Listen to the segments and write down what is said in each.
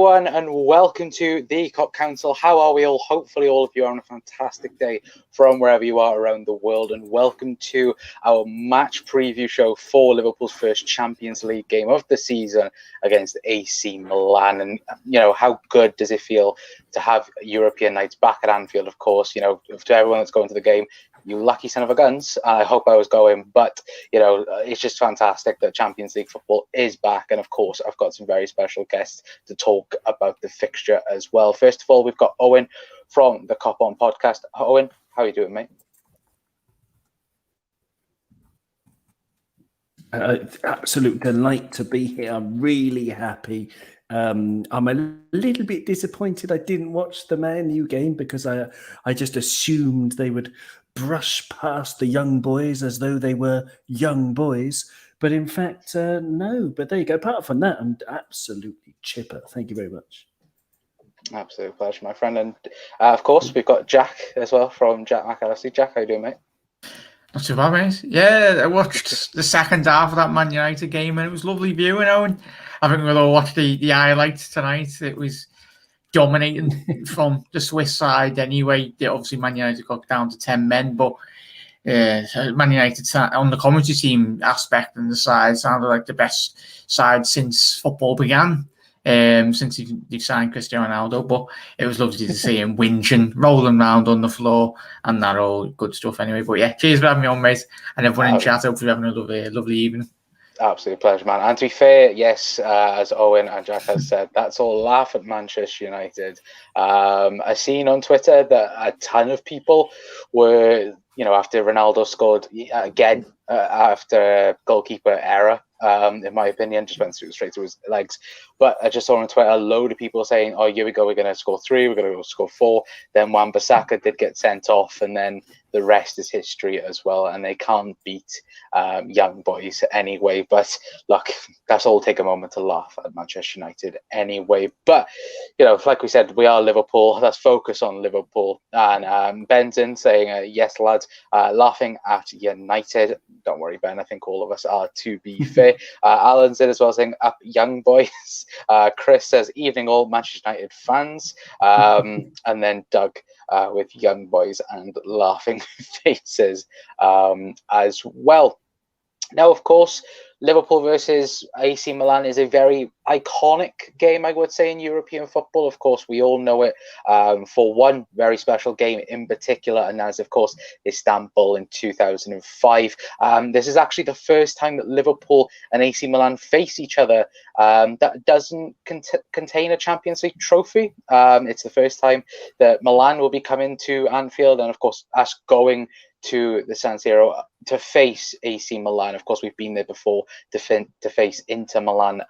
everyone, and welcome to the Cop Council. How are we all? Hopefully all of you are on a fantastic day from wherever you are around the world, and welcome to our match preview show for Liverpool's first Champions League game of the season against AC Milan. And, you know, how good does it feel to have European nights back at Anfield, of course? You know, to everyone that's going to the game, you lucky son of a guns. I hope I was going, but, you know, it's just fantastic that Champions League football is back. And, of course, I've got some very special guests to talk about the fixture as well. First of all, we've got Owen from the Cop On podcast. Owen, how are you doing, mate? Absolute delight to be here. I'm really happy. I'm a little bit disappointed I didn't watch the Man U game because I just assumed they would brush past the young boys as though they were young boys. But in fact, no. But there you go. Apart from that, I'm absolutely chipper. Thank you very much. Absolute pleasure, my friend. And of course, we've got Jack as well from Jack McAllister. Jack, how you doing, mate? Not too bad, mate. Yeah, I watched the second half of that Man United game, and it was lovely viewing, Owen. I think we'll all watch the highlights tonight. It was dominating from the Swiss side anyway. Obviously, Man United got down to 10 men, but Man United on the commentary team aspect and the side sounded like the best side since football began. Since they've signed Cristiano Ronaldo, but it was lovely to see him whinging, rolling around on the floor, and that all good stuff anyway. But yeah, cheers for having me on, mate, and everyone in chat. Hopefully, having a lovely evening. Absolute pleasure, man. And to be fair, yes, as Owen and Jack has said, that's all laugh at Manchester United. I seen on Twitter that a ton of people were, you know, after Ronaldo scored again after goalkeeper error. In my opinion, just went straight to his legs. But I just saw on Twitter a load of people saying, "Oh, here we go, we're going to score 3, we're going to score 4." Then Wan-Bissaka did get sent off, and then the rest is history as well. And they can't beat young boys anyway. But look, let's all take a moment to laugh at Manchester United anyway. But, you know, like we said, we are Liverpool. Let's focus on Liverpool. And Ben's in saying, yes, lads, laughing at United. Don't worry, Ben. I think all of us are, to be fair. Alan's in as well saying, up young boys. Chris says, evening all Manchester United fans. And then Doug with young boys and laughing faces as well. Now, of course, Liverpool versus AC Milan is a very iconic game, I would say, in European football. Of course, we all know it for one very special game in particular, and that is, of course, Istanbul in 2005. This is actually the first time that Liverpool and AC Milan face each other that doesn't contain a Champions League trophy. It's the first time that Milan will be coming to Anfield, and, of course, us going to the San Siro to face AC Milan. Of course, we've been there before to face Inter Milan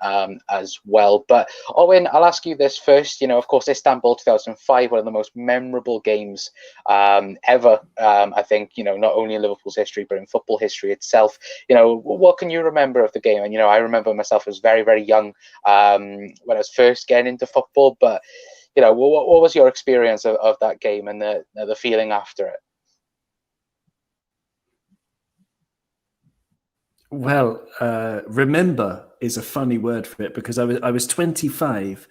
as well. But Owen, I'll ask you this first. You know, of course, Istanbul 2005, one of the most memorable games ever. I think, you know, not only in Liverpool's history, but in football history itself. You know, what can you remember of the game? And, you know, I remember myself as very, very young when I was first getting into football. But, you know, what was your experience of that game and the feeling after it? Well, remember is a funny word for it because I was 25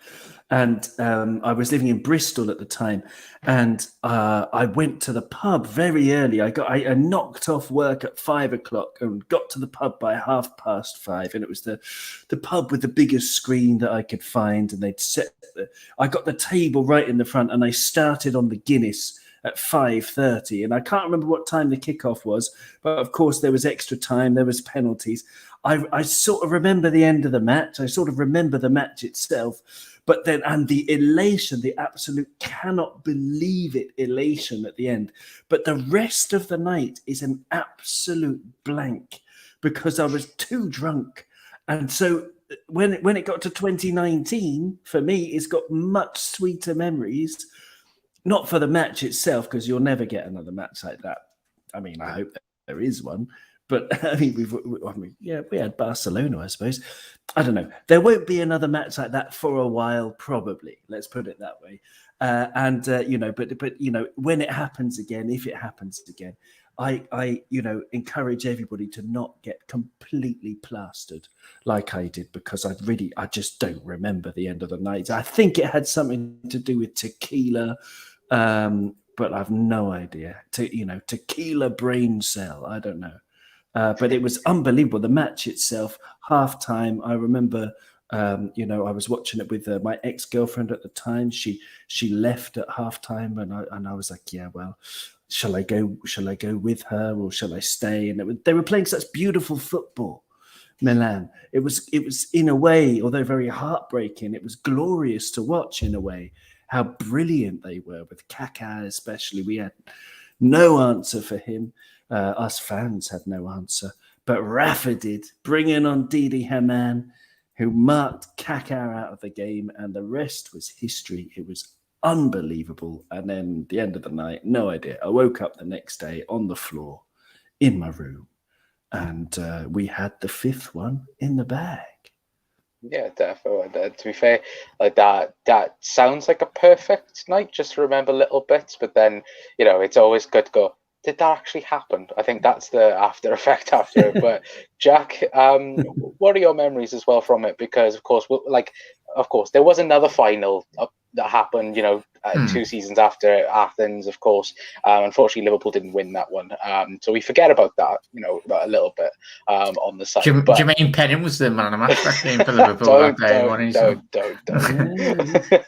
and I was living in Bristol at the time, and I went to the pub very early. I knocked off work at 5 o'clock and got to the pub by 5:30, and it was the pub with the biggest screen that I could find, and I got the table right in the front, and I started on the Guinness at 5:30, and I can't remember what time the kickoff was, but of course there was extra time, there was penalties. I sort of remember the end of the match. I sort of remember the match itself, but then, and the elation, the absolute cannot believe it elation at the end. But the rest of the night is an absolute blank because I was too drunk. And so when it got to 2019, for me, it's got much sweeter memories. Not for the match itself, because you'll never get another match like that. I mean, I hope there is one. But I mean, we had Barcelona, I suppose. I don't know. There won't be another match like that for a while, probably. Let's put it that way. You know, but you know, when it happens again, if it happens again, I encourage everybody to not get completely plastered like I did, because I just don't remember the end of the night. I think it had something to do with tequila, but I've no idea. Tequila brain cell. I don't know. But it was unbelievable. The match itself, halftime. I remember, I was watching it with my ex-girlfriend at the time. She left at halftime, and I was like, yeah, well, shall I go with her, or shall I stay? And they were playing such beautiful football, Milan. It was in a way, although very heartbreaking, it was glorious to watch in a way. How brilliant they were, with Kaká especially. We had no answer for him. Us fans had no answer, but Rafa did, bringing on Didi Hamann, who marked Kaká out of the game, and the rest was history. It was unbelievable. And then the end of the night, no idea. I woke up the next day on the floor in my room, and we had the 5th one in the bag. Yeah, definitely. To be fair, like that sounds like a perfect night, just to remember little bits, but then, it's always good to go, did that actually happen? I think that's the after effect after it. But Jack, what are your memories as well from it? Because of course, there was another final that happened, 2 seasons after Athens, of course. Unfortunately, Liverpool didn't win that one. So we forget about that, a little bit on the side. Jermaine Pennant was the man of the match that game for Liverpool that day. Don't.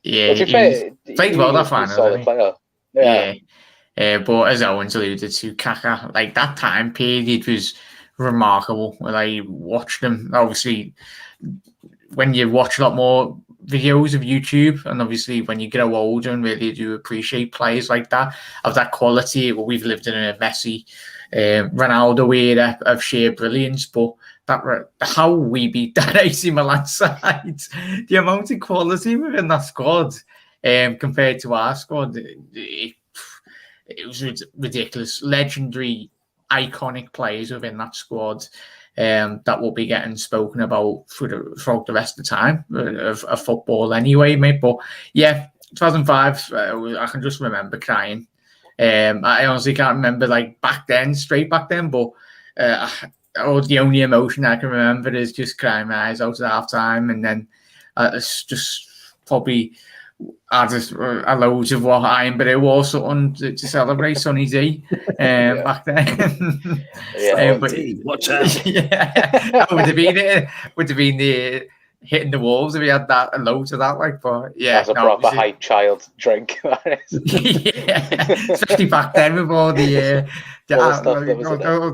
Yeah, he played well that final. Solid player. Yeah. But as Owen's alluded to, Kaká, like that time period was remarkable. When I watched them, obviously, when you watch a lot more videos of YouTube, and obviously when you grow older and really do appreciate players like that, of that quality. Well, we've lived in a Messi, Ronaldo era of sheer brilliance, but how we beat that AC Milan side, the amount of quality within that squad, compared to our squad, it was ridiculous. Legendary, iconic players within that squad, that will be getting spoken about throughout the rest of the time of football anyway, mate. But yeah, 2005, I can just remember crying. I honestly can't remember straight back then, but the only emotion I can remember is just crying my eyes out at half time, and then it's just probably added a loads of what but it was something to celebrate Sonny D back then. But watch out. Yeah, would have been the hitting the walls if he had that, loads of that. But yeah, that's a proper hype child drink. Yeah, especially back then with all the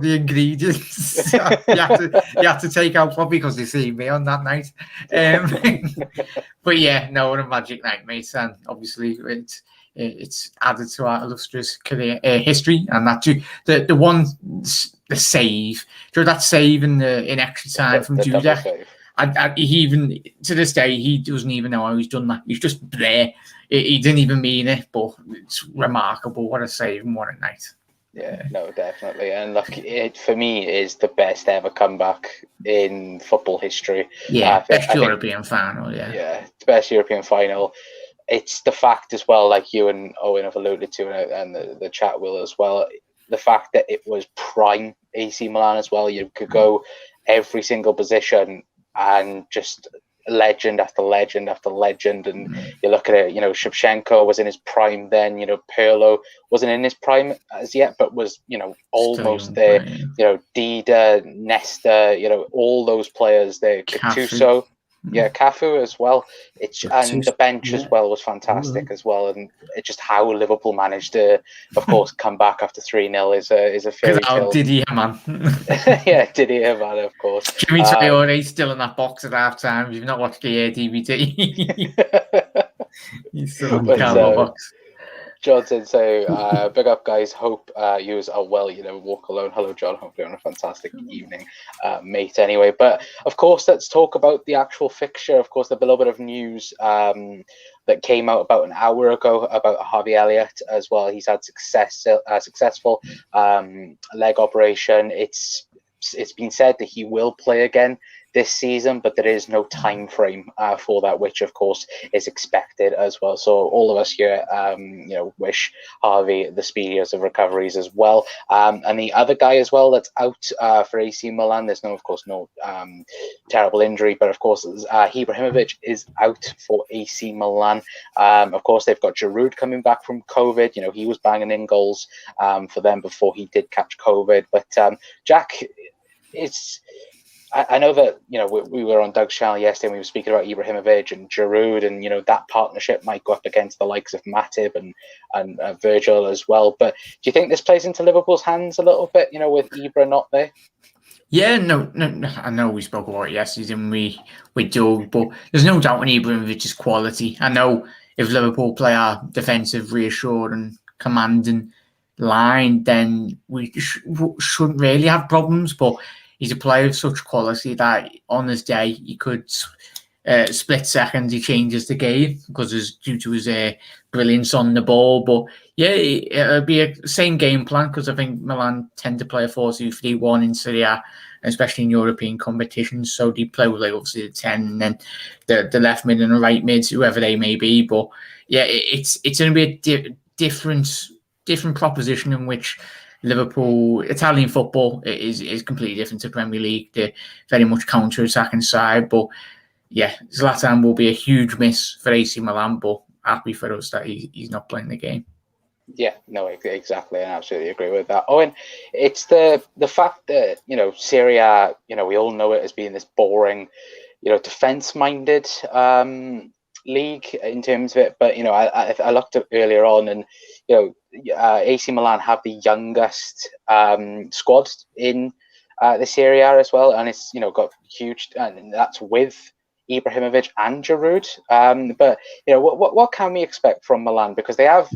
ingredients. you had to take out, probably because they see me on that night. But yeah, what a magic night, mate. And obviously it's added to our illustrious career history. And that too, the save, that save in extra time from Dudek. He even to this day, he doesn't even know how he's done that. He's just there. He didn't even mean it, but it's remarkable. What a save and what a night. Yeah, no, definitely. And look, it for me is the best ever comeback in football history. Yeah, best European final. Yeah, the best European final. It's the fact as well, like you and Owen have alluded to, and the chat will as well. The fact that it was prime AC Milan as well. You could go every single position and just legend after legend after legend. And you look at it, Shevchenko was in his prime then, Pirlo wasn't in his prime as yet, but was, almost there. Dida, Nesta, all those players there. Gattuso. Yeah, Cafu as well. And the bench as well was fantastic as well, and it's just how Liverpool managed to, of course, come back after 3-0 is a fairy tale. Didi Hamann. Yeah, Didi Hamann, of course. Jimmy Traore still in that box at half time. If you've not watched the DVD, he's still in the cardboard box. Johnson, so big up, guys. Hope you are well. Walk alone. Hello, John. Hope you're on a fantastic evening, mate. Anyway, but of course, let's talk about the actual fixture. Of course, the little bit of news that came out about an hour ago about Harvey Elliott as well. He's had successful leg operation. It's been said that he will play again this season, but there is no time frame for that, which of course is expected as well. So all of us here, wish Harvey the speediest of recoveries as well. And the other guy as well that's out for AC Milan, there's no terrible injury, but of course Ibrahimovic is out for AC Milan. Of course, they've got Giroud coming back from COVID. He was banging in goals for them before he did catch COVID. But Jack, I know that we were on Doug's channel yesterday and we were speaking about Ibrahimovic and Giroud, and that partnership might go up against the likes of Matip and Virgil as well. But do you think this plays into Liverpool's hands a little bit? With Ibra not there. Yeah, no. I know we spoke about it yesterday, didn't we, with Doug? But there's no doubt in Ibrahimovic's quality. I know if Liverpool play our defensive, reassuring, commanding line, then we shouldn't really have problems. But he's a player of such quality that on his day he could split seconds. He changes the game due to his brilliance on the ball. But yeah, it'll be a same game plan because I think Milan tend to play a 4-2-3-1 in Serie A, especially in European competitions. So they play with obviously the 10 and then the left mid and the right mid, whoever they may be. But yeah, it's going to be a different proposition in which Italian football is completely different to Premier League. They're very much counter-attacking side. But yeah, Zlatan will be a huge miss for AC Milan, but happy for us that he's not playing the game. Yeah, no, exactly. I absolutely agree with that. And it's the fact that, Serie A, we all know it as being this boring, defense-minded league in terms of it. But, I looked up earlier on and, AC Milan have the youngest squad in the Serie A as well. And it's, got huge, and that's with Ibrahimovic and Giroud. But, what can we expect from Milan? Because they have,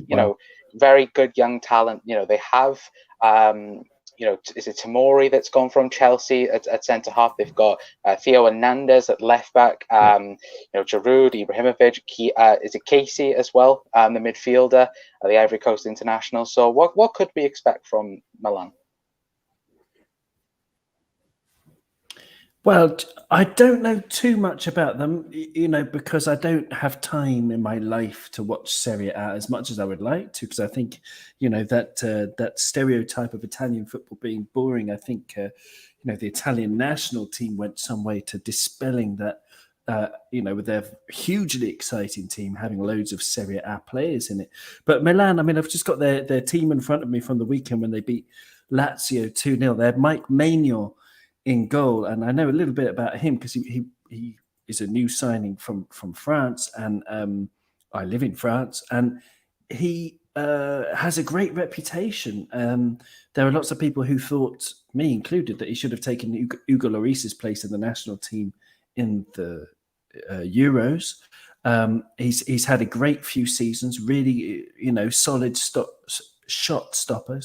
very good young talent. They have, is it Tomori that's gone from Chelsea at centre half? They've got Theo Hernandez at left back. Giroud, Ibrahimovic. Is it Casey as well? The midfielder, the Ivory Coast international. So what could we expect from Milan? Well, I don't know too much about them, because I don't have time in my life to watch Serie A as much as I would like to, because I think, that stereotype of Italian football being boring, I think, the Italian national team went some way to dispelling that, with their hugely exciting team having loads of Serie A players in it. But Milan, I've just got their team in front of me from the weekend when they beat Lazio 2-0. They had Mike Maignan in goal, and I know a little bit about him because he is a new signing from France, and I live in France, and he has a great reputation. There are lots of people who thought, me included, that he should have taken Hugo Lloris's place in the national team in the Euros. He's had a great few seasons, really, solid shot stopper,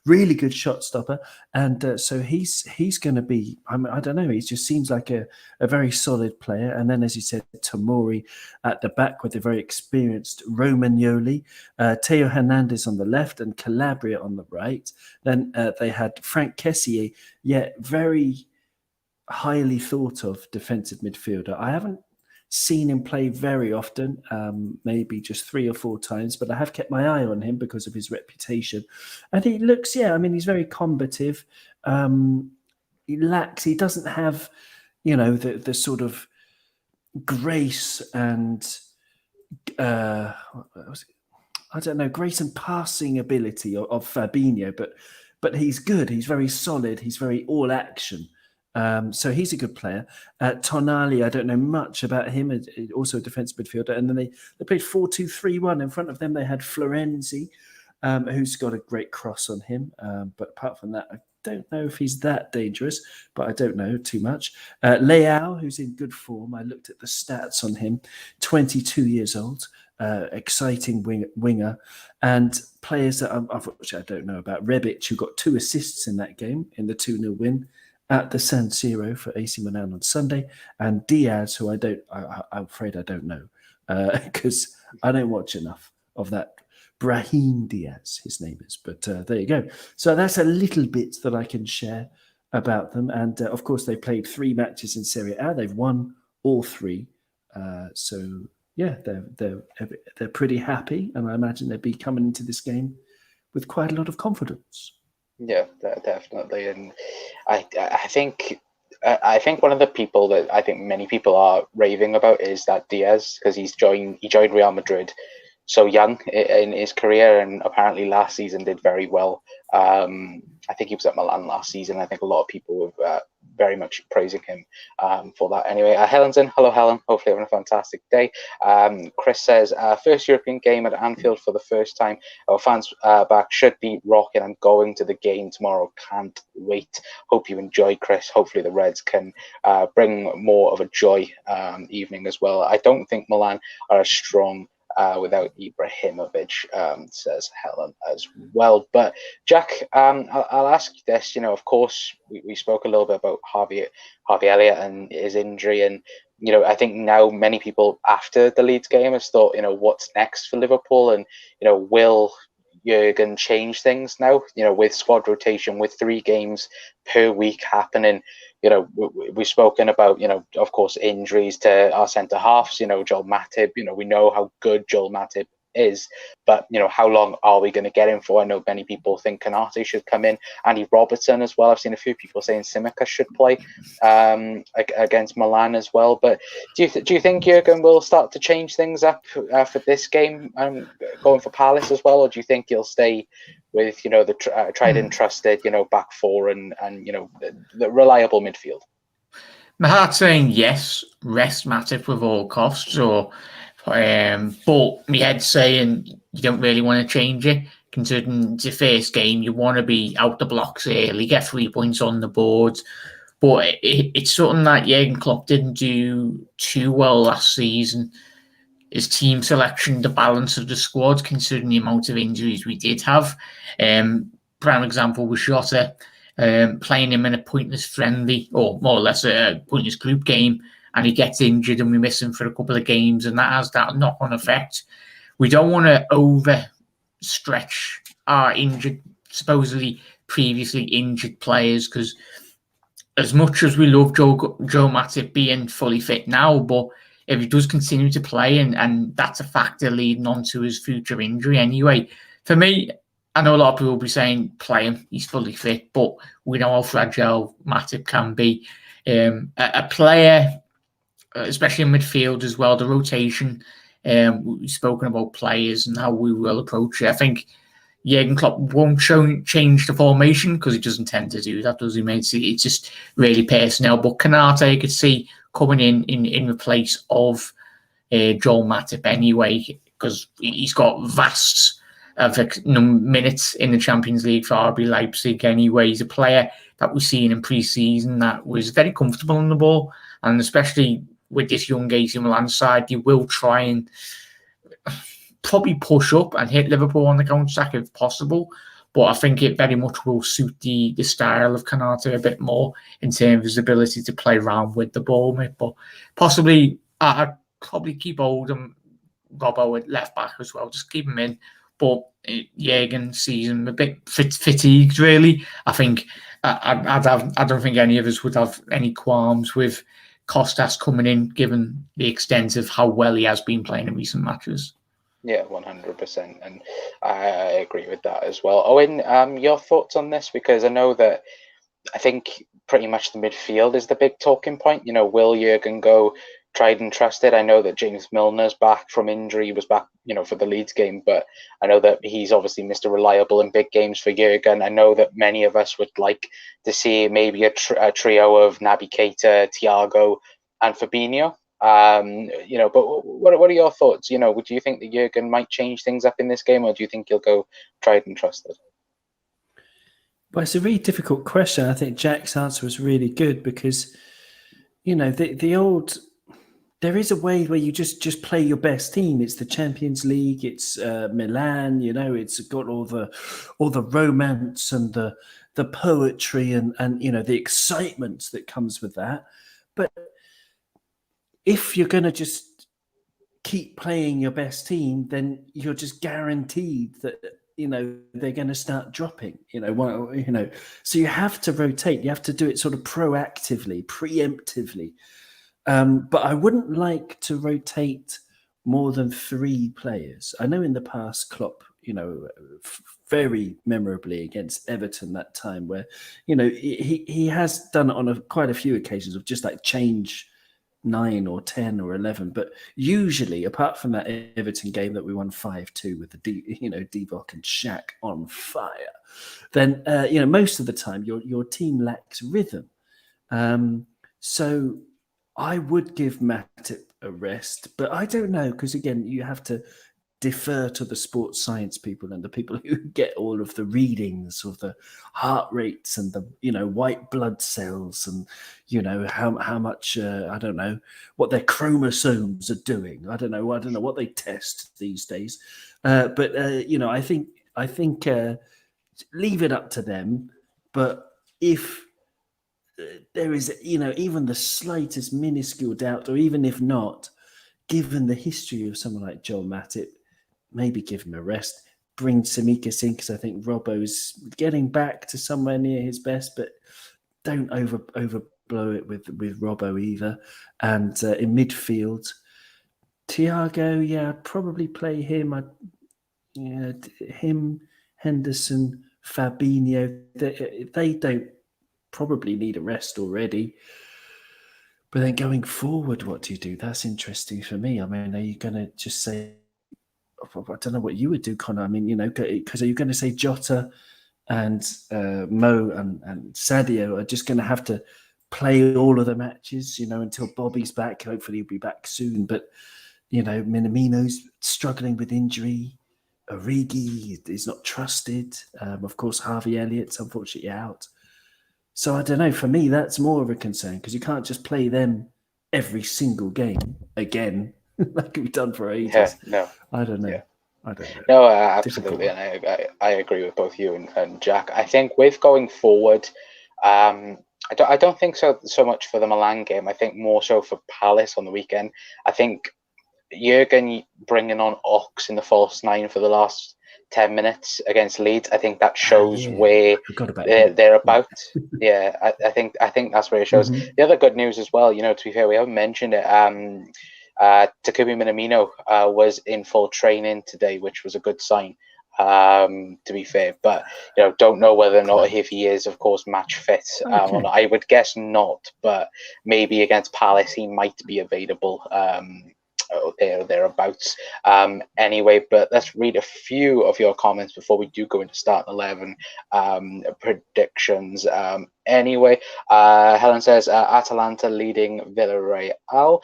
really good shot stopper, and so he's going to be, I don't know, he just seems like a very solid player. And then, as you said, Tomori at the back with a very experienced Romagnoli, Theo Hernandez on the left and Calabria on the right. Then they had Frank Kessié, very highly thought of defensive midfielder. I haven't seen him play very often, maybe just 3 or 4 times, but I have kept my eye on him because of his reputation. And he looks, he's very combative. He doesn't have, the sort of grace and, grace and passing ability of Fabinho, but he's good. He's very solid. He's very all action. So he's a good player. Tonali, I don't know much about him, also a defensive midfielder. And then they played 4-2-3-1. In front of them, they had Florenzi, who's got a great cross on him. But apart from that, I don't know if he's that dangerous, but I don't know too much. Leao, who's in good form. I looked at the stats on him, 22 years old, exciting winger. And players that unfortunately I don't know about. Rebic, who got 2 assists in that game, in the 2-0 win at the San Siro for AC Milan on Sunday, and Diaz, who I'm afraid I don't know, because I don't watch enough of that. Brahim Diaz, his name is. But there you go. So that's a little bit that I can share about them. And of course, they played 3 matches in Serie A. They've won all 3. So yeah, they're pretty happy, and I imagine they'll be coming into this game with quite a lot of confidence. Yeah, definitely. And I think one of the people that I think many people are raving about is that Diaz, because he joined Real Madrid so young in his career, and apparently last season did very well. I think he was at Milan last season. I think a lot of people were very much praising him for that. Anyway, Helen's in. Hello, Helen. Hopefully having a fantastic day. Chris says, first European game at Anfield for the first time. Our fans back should be rocking. I'm going to the game tomorrow. Can't wait. Hope you enjoy, Chris. Hopefully the Reds can bring more of a joy evening as well. I don't think Milan are as strong without Ibrahimovic, says Helen as well. But Jack, I'll ask you this. Of course, we spoke a little bit about Harvey Elliott and his injury, and I think now many people after the Leeds game has thought, what's next for Liverpool, and will Jurgen change things now? With squad rotation, with 3 games per week happening. We've spoken about, of course, injuries to our centre halves, Joel Matip. We know how good Joel Matip is, but, how long are we going to get him for? I know many people think Canate should come in, Andy Robertson as well. I've seen a few people saying Simica should play against Milan as well. But do you think Jurgen will start to change things up for this game, going for Palace as well, or do you think he'll stay with the tried and trusted back 4 and the reliable midfield? My heart's saying yes, rest Matip with all costs, but my head's saying you don't really want to change it. Considering it's your first game, you want to be out the blocks early, get 3 points on the board. But it's something that Jurgen Klopp didn't do too well last season. His team selection, the balance of the squad, considering the amount of injuries we did have. Prime example was Jota, playing him in a pointless friendly, or more or less a pointless group game, and he gets injured and we miss him for a couple of games, and that has that knock-on effect. We don't want to overstretch our supposedly previously injured players, because as much as we love Joe Matip being fully fit now, but if he does continue to play, and that's a factor leading on to his future injury anyway. For me, I know a lot of people will be saying, play him, he's fully fit, but we know how fragile Matip can be. A player, especially in midfield as well, the rotation, we've spoken about players and how we will approach it. I think Jurgen Klopp won't change the formation because he doesn't tend to do that, does he, mate? It's just really personnel. But Canate, I could see coming in place of Joel Matip anyway, because he's got vast minutes in the Champions League for RB Leipzig anyway. He's a player that we've seen in pre-season that was very comfortable on the ball, and especially with this young AC Milan side, he will try and probably push up and hit Liverpool on the counter-attack if possible. But I think it very much will suit the style of Canate a bit more in terms of his ability to play around with the ball, mate. But possibly, I'd probably keep Oldham, Robbo at left back as well. Just keep him in. But Jurgen sees him a bit fatigued, really. I think I don't think any of us would have any qualms with Costas coming in, given the extent of how well he has been playing in recent matches. Yeah, 100%, and I agree with that as well. Owen, your thoughts on this? Because I know that I think pretty much the midfield is the big talking point. Will Jurgen go tried and trusted? I know that James Milner's back from injury. He was back, for the Leeds game, but I know that he's obviously Mr. Reliable in big games for Jurgen. I know that many of us would like to see maybe a trio of Naby Keita, Thiago, and Fabinho. But what are your thoughts? Do you think that Jurgen might change things up in this game, or do you think he'll go tried and trusted? Well, it's a really difficult question. I think Jack's answer was really good because, the old, there is a way where you just play your best team. It's the Champions League. It's Milan. It's got all the romance and the poetry and the excitement that comes with that. But if you're going to just keep playing your best team, then you're just guaranteed that they're going to start dropping. So you have to rotate. You have to do it sort of proactively, preemptively. But I wouldn't like to rotate more than 3 players. I know in the past, Klopp, very memorably against Everton that time where, he has done it on quite a few occasions of just like change 9 or 10 or 11. But usually, apart from that Everton game that we won 5-2 with the Divock and Shaq on fire, then, most of the time your team lacks rhythm. So I would give Matip a rest, but I don't know, because again, you have to defer to the sports science people and the people who get all of the readings of the heart rates and the white blood cells and how much I don't know what their chromosomes are doing. I don't know what they test these days, but I think leave it up to them. But if there is even the slightest minuscule doubt, or even if not, given the history of someone like Joel Matip, maybe give him a rest. Bring Tsimikas in, because I think Robbo's getting back to somewhere near his best, but don't overblow it with Robbo either. And in midfield, Thiago, probably play him. Him, Henderson, Fabinho. They don't probably need a rest already. But then going forward, what do you do? That's interesting for me. I mean, are you going to just say, I don't know what you would do, Connor. I mean, because are you going to say Jota and Mo and Sadio are just going to have to play all of the matches, until Bobby's back? Hopefully he'll be back soon. But, Minamino's struggling with injury. Origi is not trusted. Of course, Harvey Elliott's unfortunately out. So I don't know. For me, that's more of a concern, because you can't just play them every single game again, like we've done for ages. Yeah, no. I don't know. Yeah. I don't know. No, absolutely, and I agree with both you and Jack. I think with going forward, I don't think so much for the Milan game. I think more so for Palace on the weekend. I think Jurgen bringing on Ox in the false 9 for the last 10 minutes against Leeds, I think that shows where they're about. Yeah, I think that's where it shows. Mm-hmm. The other good news as well, to be fair, we haven't mentioned it. Takumi Minamino was in full training today, which was a good sign, to be fair. But don't know whether or not if he is, of course, match fit. Or not. I would guess not, but maybe against Palace he might be available. Thereabouts. Anyway, but let's read a few of your comments before we do go into start 11 predictions. Anyway, Helen says Atalanta leading Villarreal.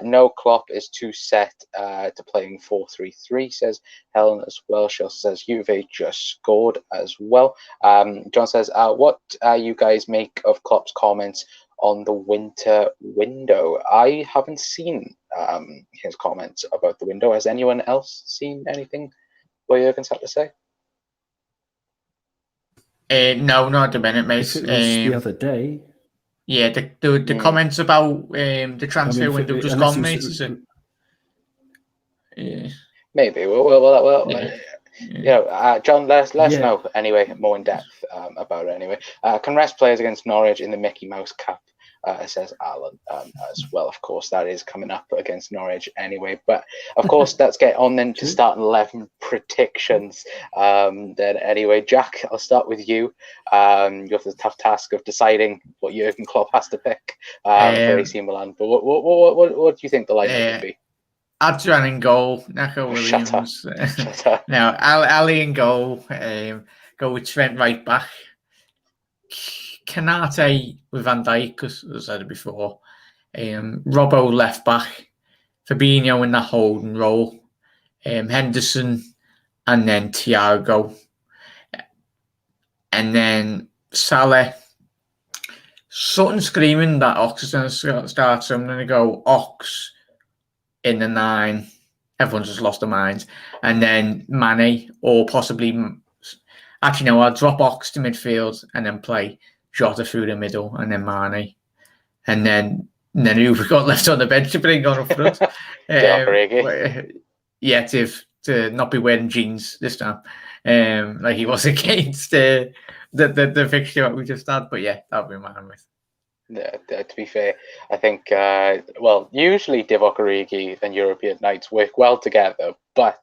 No, Klopp is too set to playing 4-3-3, says Helen as well. She also says Juve just scored as well. John says, what you guys make of Klopp's comments on the winter window? I haven't seen his comments about the window. Has anyone else seen anything what Jurgen's had to say? No, not at the minute, mate. If it was the other day. Yeah, the comments about the transfer window just gone, mate. Is it? Yeah. Maybe. Well. Yeah. John, let us know anyway, more in depth about it anyway. Can rest players against Norwich in the Mickey Mouse Cup, says Alan, as well. Of course, that is coming up against Norwich anyway. But of course, let's get on then to start 11 predictions. Then anyway, Jack, I'll start with you. You have the tough task of deciding what Jurgen Klopp has to pick for AC Milan. But what do you think the lineup would be? Adrian in goal, Nico Williams. Shut up. No, Ali in goal. Go with Trent right back. Canate with Van Dijk, as I said before. Robbo left back. Fabinho in that holding role. Henderson, and then Thiago. And then Salah. Something screaming that Ox is going to start, so I'm going to go Ox in the 9. Everyone's just lost their minds. And then Mane, or possibly... Actually, no, I'll drop Ox to midfield and then play Jota through the middle and then Mane. And then who we've got left on the bench to bring on up front. To not be wearing jeans this time. like he was against the fixture that we just had. But yeah, that'll be mine with. Yeah, to be fair, I think, usually Divock Origi and European Nights work well together, but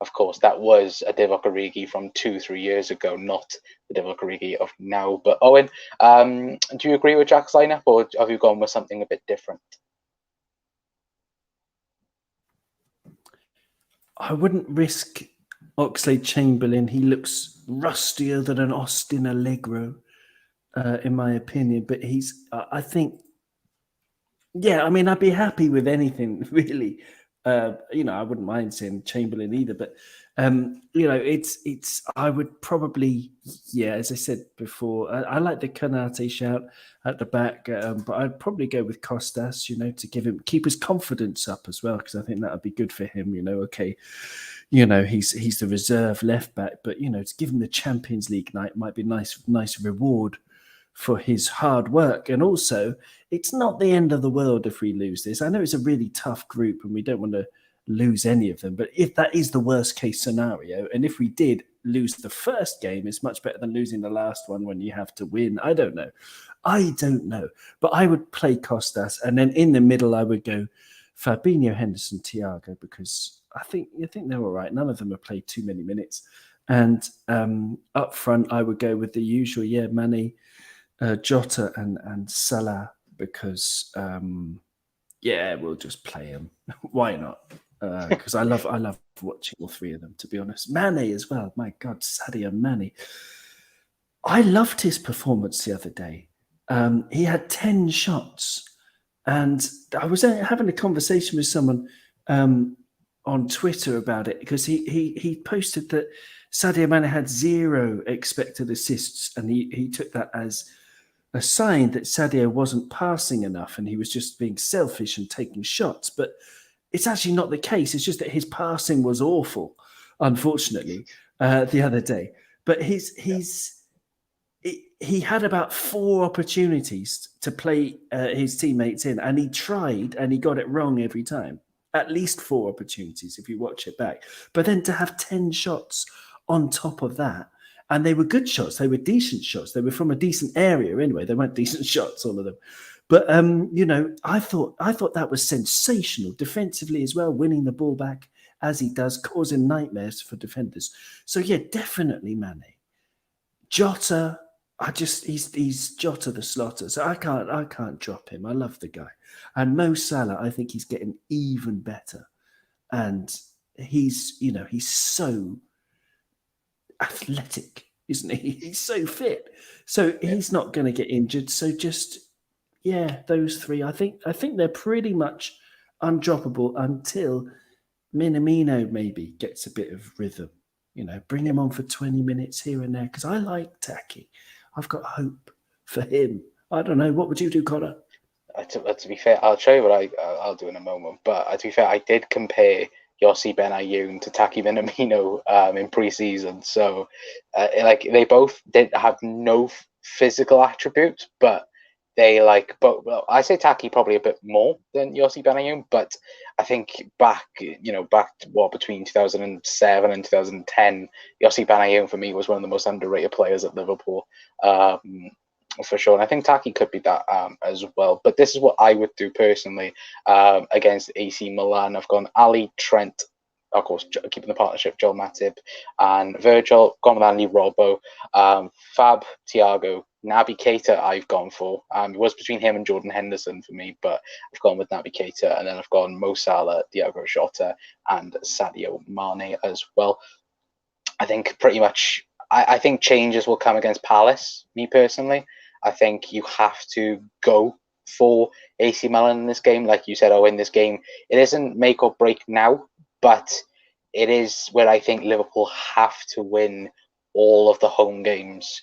of course, that was a Divock Origi from 2-3 years ago, not the Divock Origi of now. But Owen, do you agree with Jack's lineup, or have you gone with something a bit different? I wouldn't risk Oxlade-Chamberlain. He looks rustier than an Austin Allegro, in my opinion. But I think, yeah, I mean, I'd be happy with anything, really. I wouldn't mind saying Chamberlain either. But, I would probably, as I said before, I like the Konate shout at the back. But I'd probably go with Costas, to keep his confidence up as well, because I think that would be good for him. Okay, he's the reserve left back, but to give him the Champions League night might be nice reward for his hard work. And also, it's not the end of the world if we lose this. I know it's a really tough group and we don't want to lose any of them, but if that is the worst case scenario, and if we did lose the first game, it's much better than losing the last one when you have to win. I don't know, but I would play Costas, and then in the middle I would go Fabinho, Henderson, Thiago, because I think they're all right. None of them have played too many minutes. And up front, I would go with the usual, Mane, Jota, and Salah, because we'll just play them. Why not? Because I love watching all three of them, to be honest. Mane as well. My God, Sadio Mane. I loved his performance the other day. He had 10 shots. And I was having a conversation with someone on Twitter about it, because he posted that Sadio Mane had 0 expected assists, and he took that as a sign that Sadio wasn't passing enough and he was just being selfish and taking shots. But it's actually not the case. It's just that his passing was awful, unfortunately, the other day. But he had about 4 opportunities to play his teammates in, and he tried and he got it wrong every time. At least 4 opportunities if you watch it back. But then to have 10 shots on top of that, and they were good shots, they were decent shots, they were from a decent area anyway. They weren't decent shots, all of them. But I thought that was sensational defensively as well, winning the ball back as he does, causing nightmares for defenders. So yeah, definitely Mane. Jota, he's Jota the Slaughter, so I can't drop him. I love the guy. And Mo Salah, I think he's getting even better, and he's so athletic, isn't he? He's so fit, so he's not going to get injured. So just those 3. I think they're pretty much undroppable until Minamino maybe gets a bit of rhythm. Bring him on for 20 minutes here and there, because I like Taki. I've got hope for him. I don't know. What would you do, Connor? To be fair, I'll show you what I'll do in a moment. But to be fair, I did compare Yossi Benayoun to Taki Minamino in pre-season. So, they both did have no physical attributes, but they I say Taki probably a bit more than Yossi Benayoun, but I think back between 2007 and 2010, Yossi Benayoun for me was one of the most underrated players at Liverpool, for sure. And I think Taki could be that as well. But this is what I would do personally against AC Milan. I've gone Ali, Trent, of course, keeping the partnership, Joel Matip, and Virgil, gone with Andy Robbo, Fab, Thiago, Naby Keita I've gone for. It was between him and Jordan Henderson for me, but I've gone with Naby Keita, and then I've gone Mo Salah, Thiago Jota, and Sadio Mane as well. I think pretty much, I think changes will come against Palace, me personally. I think you have to go for AC Milan in this game. Like you said, in this game, it isn't make or break now, but it is where I think Liverpool have to win all of the home games.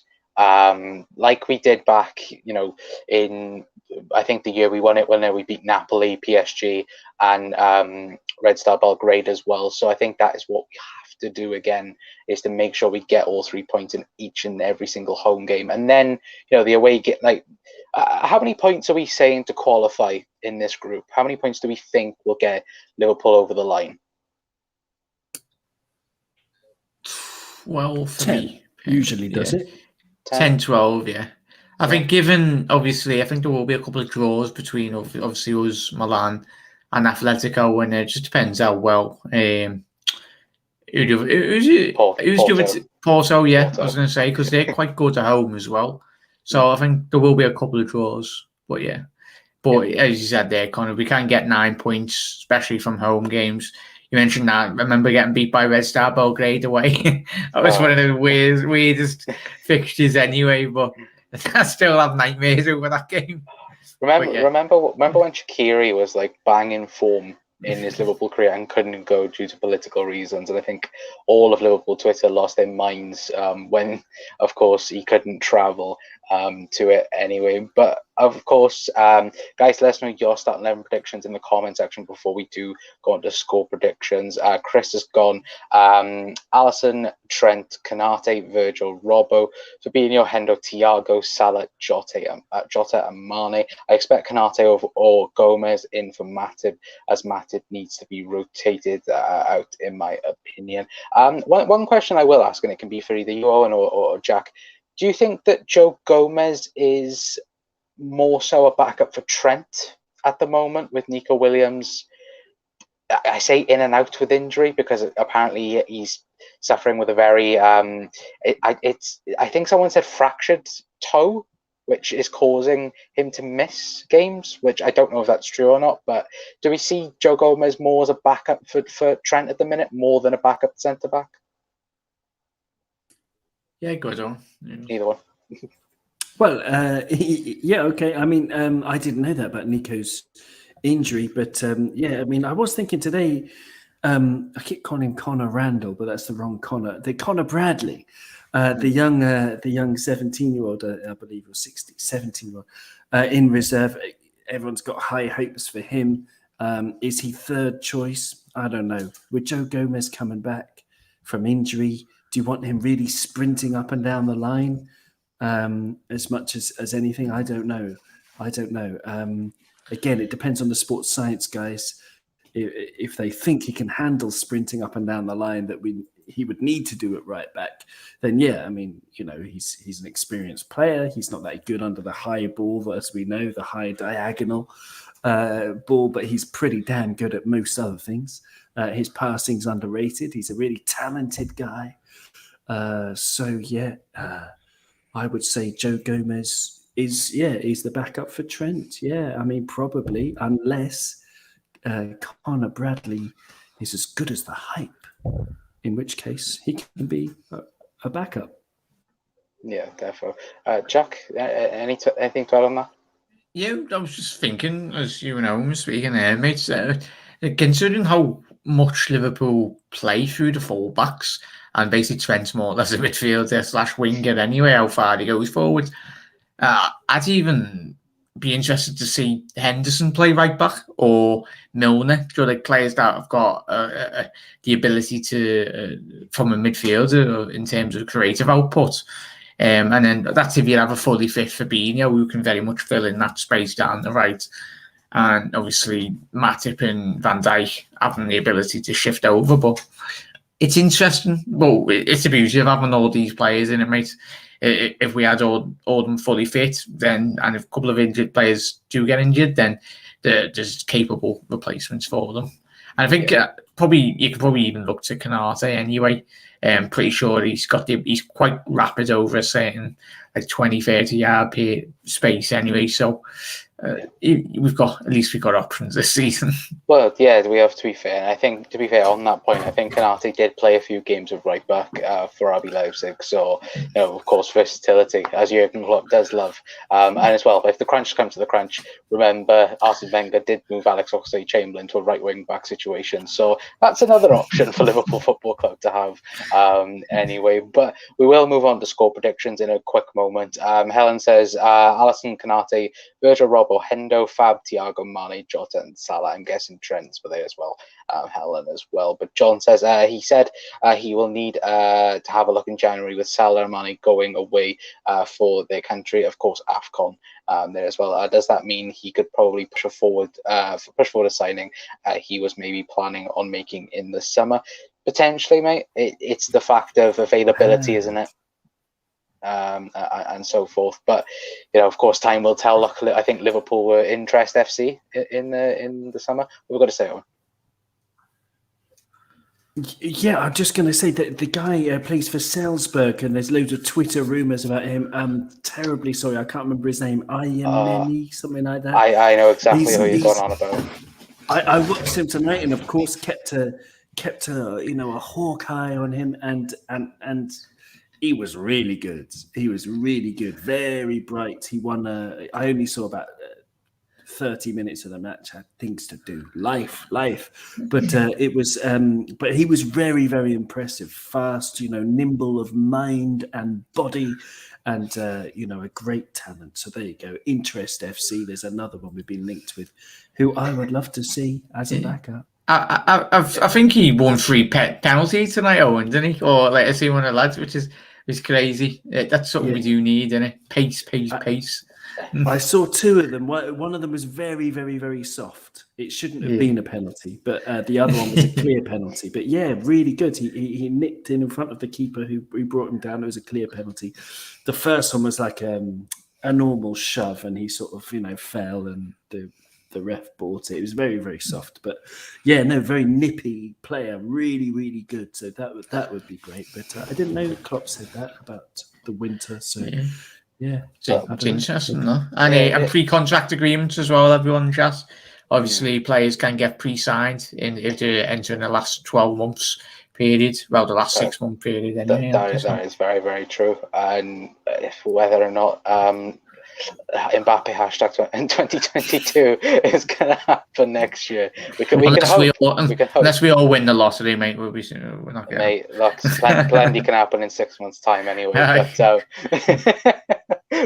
Like we did back, in, I think the year we won it, when we beat Napoli, PSG, and Red Star Belgrade as well. So I think that is what we have to do again, is to make sure we get all 3 points in each and every single home game. And then, the away get how many points are we saying to qualify in this group? How many points do we think will get Liverpool over the line? 12 for 10 me. usually, does it? 10, 12, yeah. I think given, obviously, I think there will be a couple of draws between, obviously, us, Milan and Atletico, and it just depends how well. Who's doing it? Porto, yeah, Porto. I was going to say, because they're quite good at home as well. So I think there will be a couple of draws, but yeah. But as you said there, Connor, we can get 9 points, especially from home games. You mentioned that. I remember getting beat by Red Star Belgrade away. That was one of the weirdest fixtures anyway, but I still have nightmares over that game. Remember when Shaqiri was like banging form in his Liverpool career and couldn't go due to political reasons, and I think all of Liverpool Twitter lost their minds when, of course, he couldn't travel to it anyway. But of course, guys, let us know your starting 11 predictions in the comment section before we do go on to score predictions. Chris has gone Alisson, Trent, Kanate, Virgil, Robbo, Fabinho, Hendo, Thiago, Salah, Jota and Mane. I expect Kanate or Gomez in for Matip, as Matip needs to be rotated out, in my opinion. One question I will ask, and it can be for either you, Owen, or Jack. Do you think that Joe Gomez is more so a backup for Trent at the moment, with Nico Williams, I say in and out with injury, because apparently he's suffering with a very I think someone said fractured toe, which is causing him to miss games, which I don't know if that's true or not. But do we see Joe Gomez more as a backup for Trent at the minute, more than a backup centre back? Yeah, good on. Either one. Well, yeah, okay. I mean, I didn't know that about Nico's injury, but yeah, I mean, I was thinking today. I keep calling him Connor Randall, but that's the wrong Connor. The Connor Bradley, the young 17-year-old, I believe, or 17-year-old in reserve. Everyone's got high hopes for him. Is he third choice? I don't know. With Joe Gomez coming back from injury, do you want him really sprinting up and down the line as much as anything? I don't know. Again, it depends on the sports science guys. If they think he can handle sprinting up and down the line that he would need to do it right back, then yeah, I mean, you know, he's an experienced player. He's not that good under the high ball, as we know, the high diagonal ball, but he's pretty damn good at most other things. His passing's underrated. He's a really talented guy. So yeah, I would say Joe Gomez is the backup for Trent. Yeah, I mean, probably, unless Connor Bradley is as good as the hype, in which case he can be a backup. Yeah, definitely. Jack, anything to add on that? Yeah, I was just thinking, as you know, speaking there, mates, considering how much Liverpool play through the fullbacks, and basically Trent's more or less a midfielder / winger anyway, how far he goes forward. I'd even be interested to see Henderson play right back, or Milner, like players that have got the ability to, from a midfielder, in terms of creative output. And then that's if you have a fully fit Fabinho, who can very much fill in that space down the right. And obviously Matip and Van Dijk having the ability to shift over. But it's interesting. Well, it's the beauty of having all these players in it, mate. If we had all them fully fit, then, and if a couple of injured players do get injured, then there's capable replacements for them. And I think you could probably even look to Kanate anyway. I'm pretty sure he's quite rapid over a certain 20-30 yard per space anyway. So we've got options this season. Well, yeah, we have, to be fair. And I think, to be fair, on that point, I think Kanate did play a few games of right back for RB Leipzig. So, you know, of course, versatility, as Jurgen Klopp does love. And as well, if the crunch comes to the crunch, remember Arsene Wenger did move Alex Oxlade-Chamberlain to a right wing back situation. So that's another option for Liverpool Football Club to have anyway. But we will move on to score predictions in a quick moment. Helen says Alisson, Kanate, Virgil, Robbo, Hendo, Fab, Thiago, Mane, Jota, and Salah. I'm guessing Trent's for there as well. Helen as well. But John says he said he will need to have a look in January with Salah and Mane going away for their country. Of course, AFCON there as well. Does that mean he could probably push forward a signing he was maybe planning on making in the summer? potentially, mate. It's the fact of availability, isn't it? And so forth. But of course, time will tell. Luckily, I think Liverpool were Interest FC in the summer. We've got to say, Owen. Yeah, I'm just going to say that the guy plays for Salzburg, and there's loads of Twitter rumors about him. I'm terribly sorry, I can't remember his name. Ayemeni, something like that. I know exactly who you're going on about. I watched him tonight, and of course kept a hawk eye on him, and he was really good. He was really good, very bright. He won. I only saw about 30 minutes of the match. Had things to do, life. But it was. But he was very, very impressive. Fast, nimble of mind and body, and a great talent. So there you go. Interest FC. There's another one we've been linked with, who I would love to see as a backup. I think he won 3 penalties tonight, Owen, didn't he? Or like I see one of the lads, which is crazy. That's something we do need, isn't it? Pace. I saw 2 of them. One of them was very, very, very soft. It shouldn't have been a penalty, but the other one was a clear penalty. But yeah, really good. He nicked in front of the keeper who brought him down. It was a clear penalty. The first one was like a normal shove, and he sort of fell, and the ref bought it. It was very, very soft, but yeah, no, very nippy player, really, really good. So that would be great. But I didn't know that Klopp said that about the winter. So yeah, it's interesting, though. And pre-contract agreements as well. Everyone just obviously players can get pre-signed if they enter in the last 12 months period. Well, the last 6-month period. Anyway, that is very, very true. And whether or not Mbappe hashtag in 2022 is going to happen next year. We can hope. Unless we all win the lottery, mate. We're not going. Mate, look, plenty can happen in 6 months' time anyway.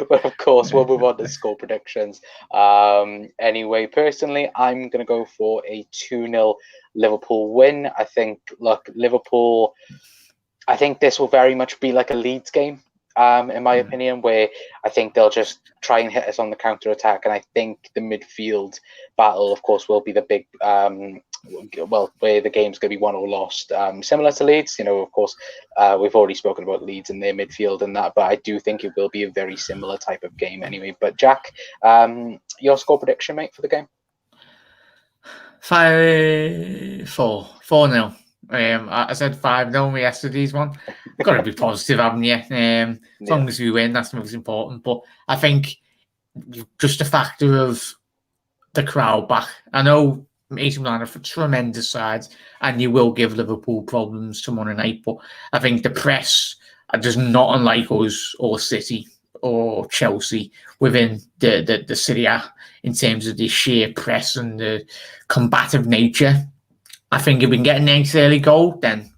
But of course, we'll move on to score predictions. Anyway, personally, I'm going to go for a 2-0 Liverpool win. I think, Liverpool. I think this will very much be like a Leeds game. In my opinion, where I think they'll just try and hit us on the counter attack, and I think the midfield battle, of course, will be the big, where the game's going to be won or lost. Similar to Leeds, of course, we've already spoken about Leeds and their midfield and that, but I do think it will be a very similar type of game anyway. But Jack, your score prediction, mate, for the game? 4-0. I said 5-0 yesterday's one. Got to be positive, haven't you? As long as we win, that's the most important. But I think just the factor of the crowd back. I know AC Milan are a tremendous side, and you will give Liverpool problems tomorrow night. But I think the press are just not unlike us or City or Chelsea within the Serie A in terms of the sheer press and the combative nature. I think if we can get a nice early goal, then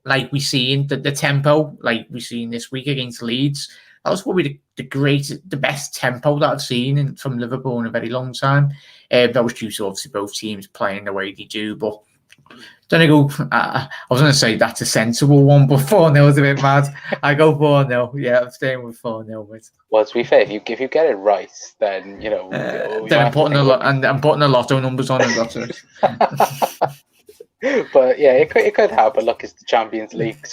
like we see in the tempo, like we seen this week against Leeds, that was probably the best tempo that I've seen from Liverpool in a very long time. That was due to obviously both teams playing the way they do. But I was going to say that's a sensible one, but 4-0 is a bit mad. I go 4-0. Yeah, I'm staying with 4-0. Well, to be fair, if you get it right, then then I'm putting the lotto numbers on it. But yeah, it could happen. Look, it's the Champions League.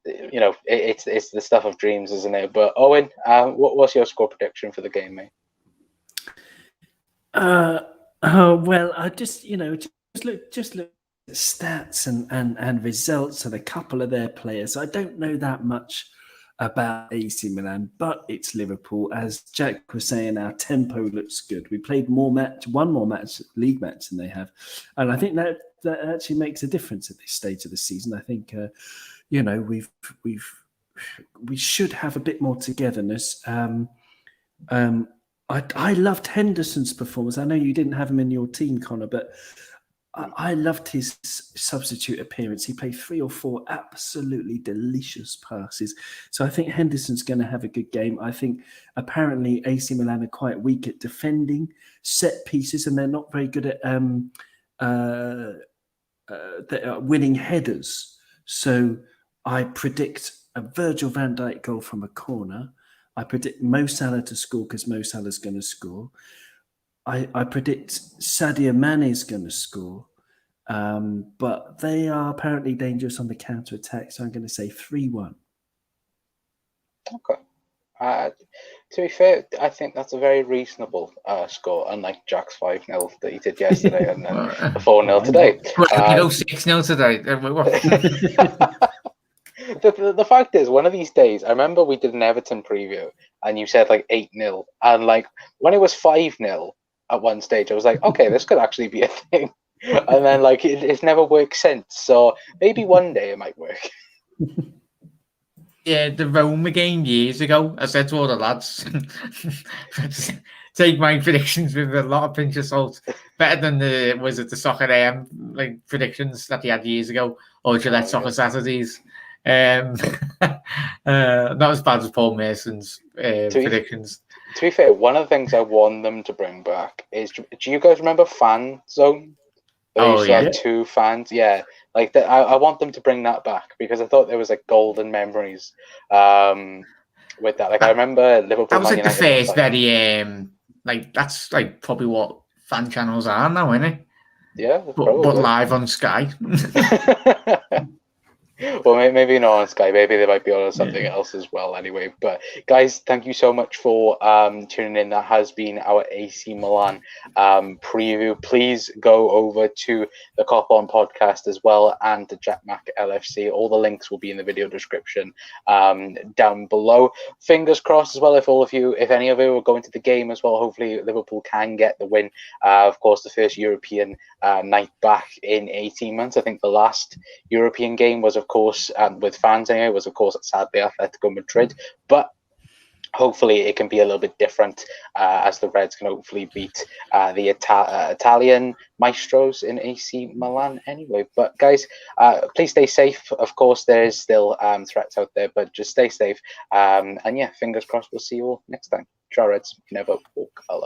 It's the stuff of dreams, isn't it? But Owen, what's your score prediction for the game, mate? Well, I just look at stats and results and a couple of their players. I don't know that much about AC Milan, but it's Liverpool. As Jack was saying, our tempo looks good. We played one more league match than they have, and I think that actually makes a difference at this stage of the season. I think we should have a bit more togetherness. I loved Henderson's performance. I know you didn't have him in your team, Connor, but I loved his substitute appearance. He played 3 or 4 absolutely delicious passes. So I think Henderson's going to have a good game. I think apparently AC Milan are quite weak at defending set pieces, and they're not very good at winning headers. So I predict a Virgil van Dijk goal from a corner. I predict Mo Salah to score because Mo Salah's going to score. I predict Sadio Mane is going to score. But they are apparently dangerous on the counter attack, so I'm going to say 3-1. Okay. To be fair, I think that's a very reasonable score, unlike Jack's 5-0 that he did yesterday, and then the 4-0 today. Well, go 6-0 today. The fact is, one of these days, I remember we did an Everton preview, and you said like 8-0, and like when it was 5-0 at one stage, I was like, okay, this could actually be a thing, and then like it's never worked since. So maybe one day it might work. Yeah, the Roma game years ago, I said to all the lads, take my predictions with a lot of pinch of salt. Better than the Soccer AM like predictions that he had years ago, or Gillette Soccer Saturdays. Not as bad as Paul Mason's predictions. To be fair, one of the things I want them to bring back is, do you guys remember Fan Zone? They used to have 2 fans. Yeah, like that. I want them to bring that back because I thought there was like golden memories with that. Like I remember Liverpool. That was like the first very like that's like probably what fan channels are now, isn't it? Yeah, but live on Sky. Well, maybe not on Sky. Maybe they might be on something else as well. Anyway, but guys, thank you so much for tuning in. That has been our AC Milan preview. Please go over to the Cop On podcast as well and to Jack Mac LFC. All the links will be in the video description down below. Fingers crossed as well. If any of you are going to the game as well, hopefully Liverpool can get the win. Of course, the first European night back in 18 months. I think the last European game was, of course, with fans anyway, was of course sadly Atletico Madrid, but hopefully it can be a little bit different as the Reds can hopefully beat the Italian maestros in AC Milan anyway. But guys, please stay safe. Of course, there is still threats out there, but just stay safe. And yeah, fingers crossed. We'll see you all next time. Ciao, Reds. Never walk alone.